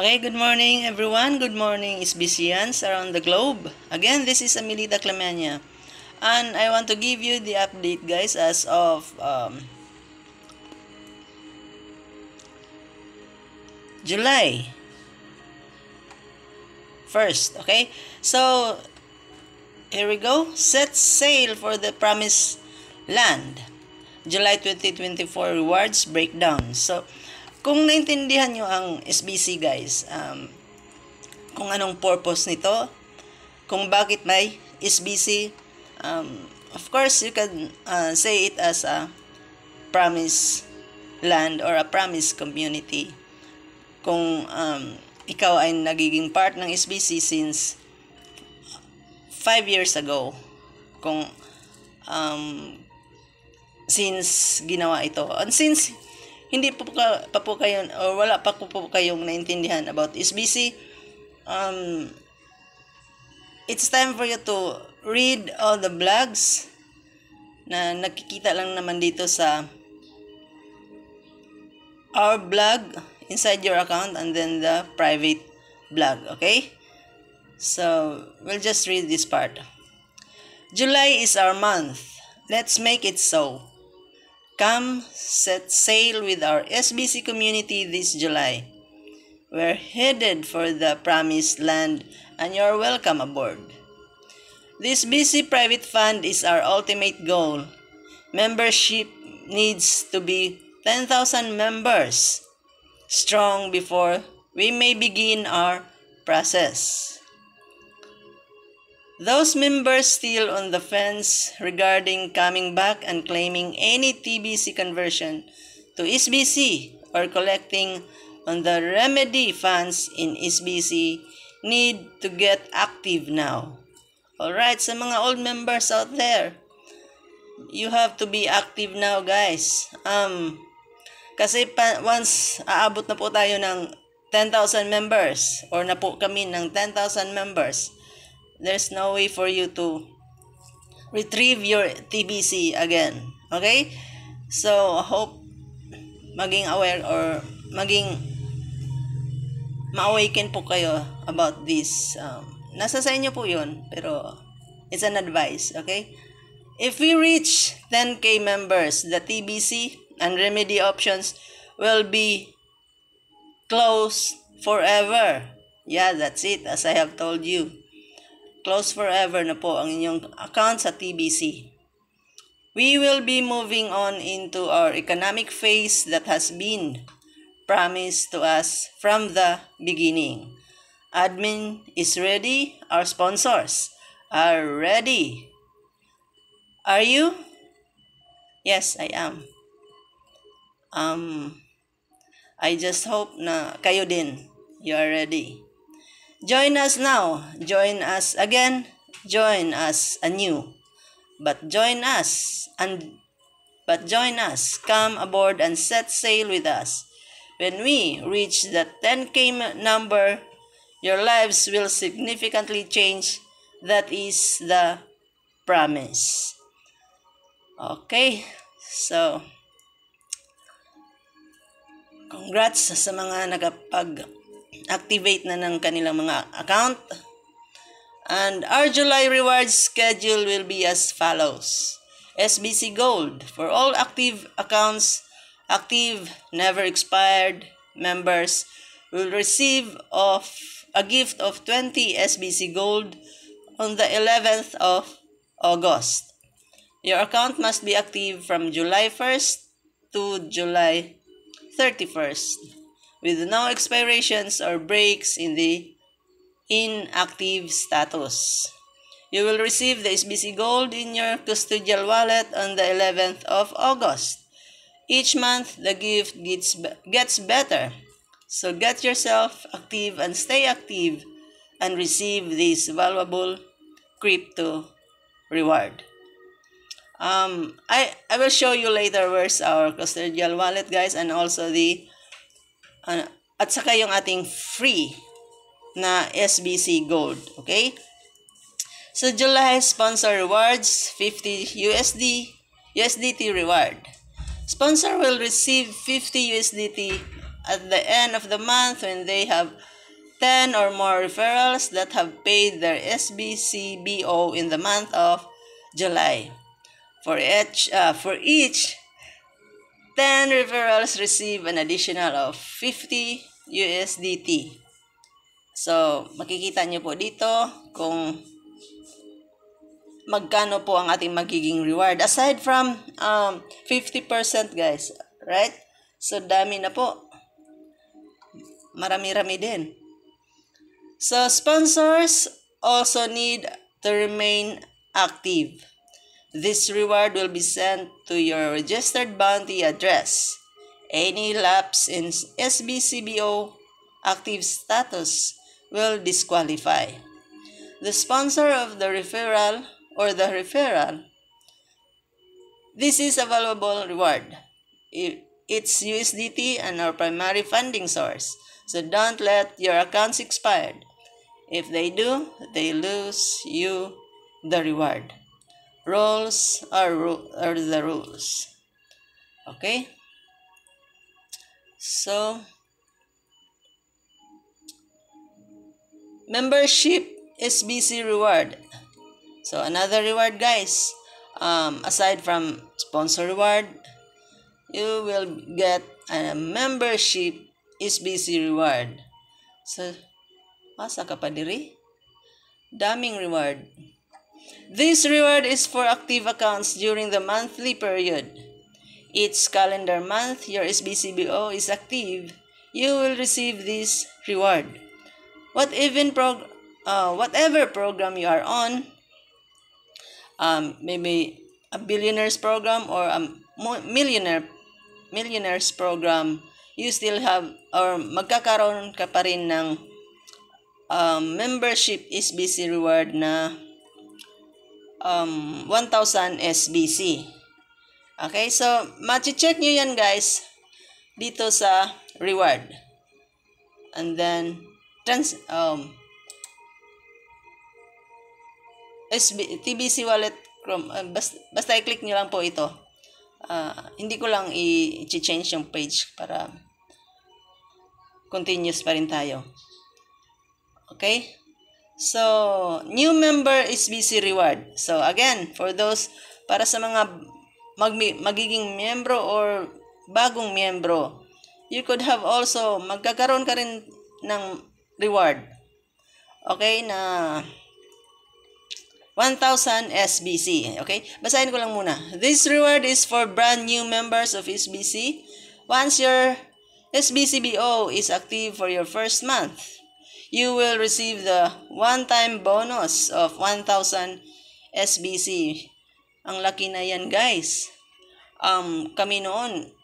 Okay, good morning everyone. Good morning SBCians around the globe. Again, this is Amelita Clemenia. And I want to give you the update guys as of July 1st. Okay, so here we go. Set sail for the promised land. July 2024 rewards breakdown. So, kung naintindihan nyo ang SBC guys, kung anong purpose nito, kung bakit may SBC, of course you can say it as a promised land or a promised community. Kung ikaw ay nagiging part ng SBC since 5 years ago, kung since ginawa ito, and since hindi pa po kayo o wala pa po kayong naintindihan about SBC, it's time for you to read all the blogs na nakikita lang naman dito sa our blog inside your account and then the private blog. Okay, so we'll just read this part. July is our month. Let's make it so. Come set sail with our SBC community this July. We're headed for the promised land and you're welcome aboard. This SBC private fund is our ultimate goal. Membership needs to be 10,000 members strong before we may begin our process. Those members still on the fence regarding coming back and claiming any TBC conversion to SBC or collecting on the remedy funds in SBC need to get active now. Alright, sa mga old members out there, you have to be active now guys. Kasi once aabot na po tayo ng 10,000 members or na po kami ng 10,000 members, there's no way for you to retrieve your TBC again. Okay? So, I hope maging aware or maging ma-awaken po kayo about this. Nasa sa inyo po yun, pero it's an advice. Okay? If we reach 10K members, the TBC and remedy options will be closed forever. Yeah, that's it, as I have told you. Close forever na po ang inyong account sa TBC. We will be moving on into our economic phase that has been promised to us from the beginning. Admin is ready. Our sponsors are ready. Are you? Yes, I am. I just hope na kayo din. You are ready. Join us now. Join us again. Join us anew. But join us. Come aboard and set sail with us. When we reach the 10K number, your lives will significantly change. That is the promise. Okay. So, congrats sa mga activate na ng kanilang mga account. And our July rewards schedule will be as follows. SBC Gold for all active accounts, active, never expired members will receive a gift of 20 SBC Gold on the 11th of August. Your account must be active from July 1st to July 31st. With no expirations or breaks in the inactive status. You will receive the SBC Gold in your custodial wallet on the 11th of August. Each month, the gift gets better. So get yourself active and stay active and receive this valuable crypto reward. I will show you later where's our custodial wallet guys, and also the at saka yung ating free na SBC Gold. Okay? So, July sponsor rewards, 50 USDT reward. Sponsor will receive 50 USDT at the end of the month when they have 10 or more referrals that have paid their SBCBO in the month of July. For each 10 referrals receive an additional of 50 USDT. So, makikita nyo po dito kung magkano po ang ating magiging reward. Aside from 50% guys, right? So, dami na po. Marami-rami din. So, sponsors also need to remain active. This reward will be sent to your registered bounty address. Any lapse in SBCBO active status will disqualify the sponsor of the referral or the referral. This is a valuable reward. It's USDT and our primary funding source. So don't let your accounts expire. If they do, they lose you the reward. Rules are the rules. Okay? So, membership SBC reward. So, another reward guys. Aside from sponsor reward, you will get a membership SBC reward. So, asa ka pa diri? Daming reward. This reward is for active accounts during the monthly period. Each calendar month your SBCBO is active, you will receive this reward. Whatever program you are on, maybe a billionaires program or a millionaires program, you still have or magkakaroon ka pa rin ng membership SBC reward na 1,000 SBC. Okay, so machi-check nyo yan guys dito sa reward. And then TBC wallet Chrome, basta i-click nyo lang po ito. Hindi ko lang i-change yung page para continuous pa rin tayo. Okay? So, new member SBC reward. So, again, for those, para sa mga magiging miyembro or bagong miyembro, you could have also, magkakaroon ka rin ng reward. Okay, na 1,000 SBC. Okay, basahin ko lang muna. This reward is for brand new members of SBC. Once your SBCBO is active for your first month, you will receive the one-time bonus of 1,000 SBC. Ang laki na yan, guys. Kami noon,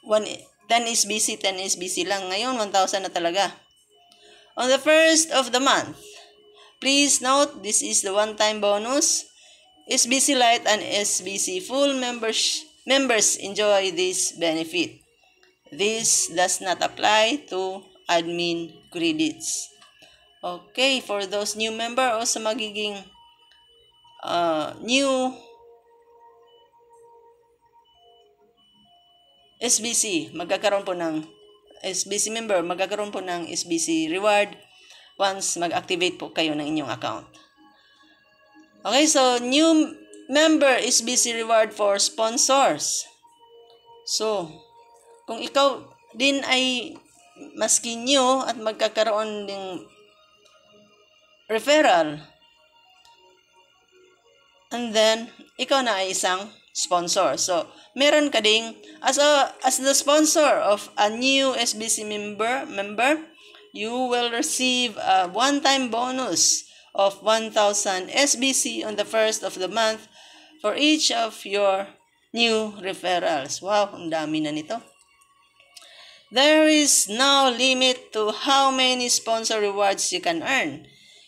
10 SBC lang. Ngayon, 1,000 na talaga. On the first of the month, please note, this is the one-time bonus. SBC Lite and SBC Full members enjoy this benefit. This does not apply to admin credits. Okay, for those new member o sa magiging new SBC, magkakaroon po ng SBC member, magkakaroon po ng SBC reward once mag-activate po kayo ng inyong account. Okay, so new member SBC reward for sponsors. So, kung ikaw din ay maski new at magkakaroon ng referral, and then ikaw na ay isang sponsor. So, meron ka ding as the sponsor of a new SBC member, you will receive a one-time bonus of 1,000 SBC on the first of the month for each of your new referrals. Wow, ang dami na nito. There is no limit to how many sponsor rewards you can earn.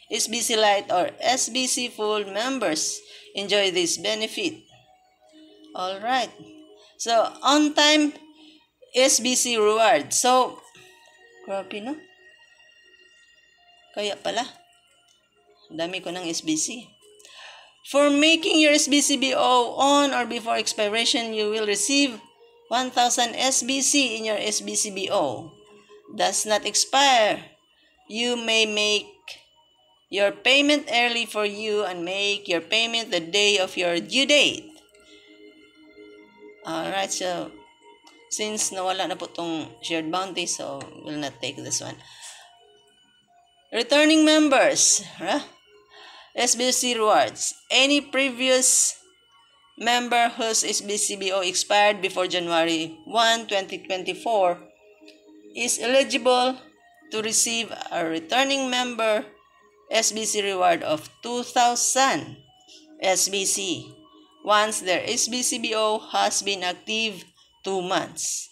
SBC Lite or SBC Full members enjoy this benefit. Alright. So, on-time SBC reward. So, grabe no? Kaya pala, dami ko ng SBC. For making your SBCBO on or before expiration, you will receive 1,000 SBC in your SBCBO. does not expire. You may make your payment early for you and make your payment the day of your due date. Alright, so since nawala na po tong shared bounty, so we'll not take this one. Returning members, SBC rewards. Any previous member whose SBCBO expired before January 1, 2024 is eligible to receive a returning member SBC reward of 2,000 SBC once their SBCBO has been active 2 months.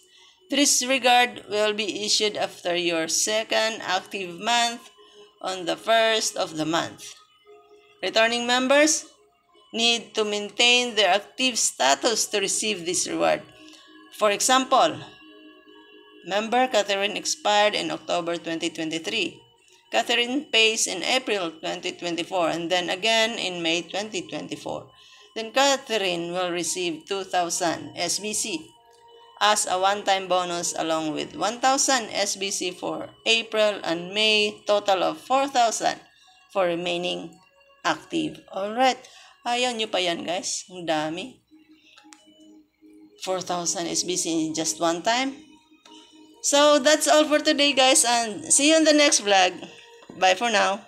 This reward will be issued after your second active month on the first of the month. Returning members need to maintain their active status to receive this reward. For example, member Catherine expired in October 2023. Catherine pays in April 2024 and then again in May 2024. Then Catherine will receive 2,000 SBC as a one-time bonus along with 1,000 SBC for April and May, total of 4,000 for remaining active. Alright, ayaw nyo pa yan guys, ang dami. 4,000 SBC in just one time. So that's all for today guys, and see you in the next vlog. Bye for now.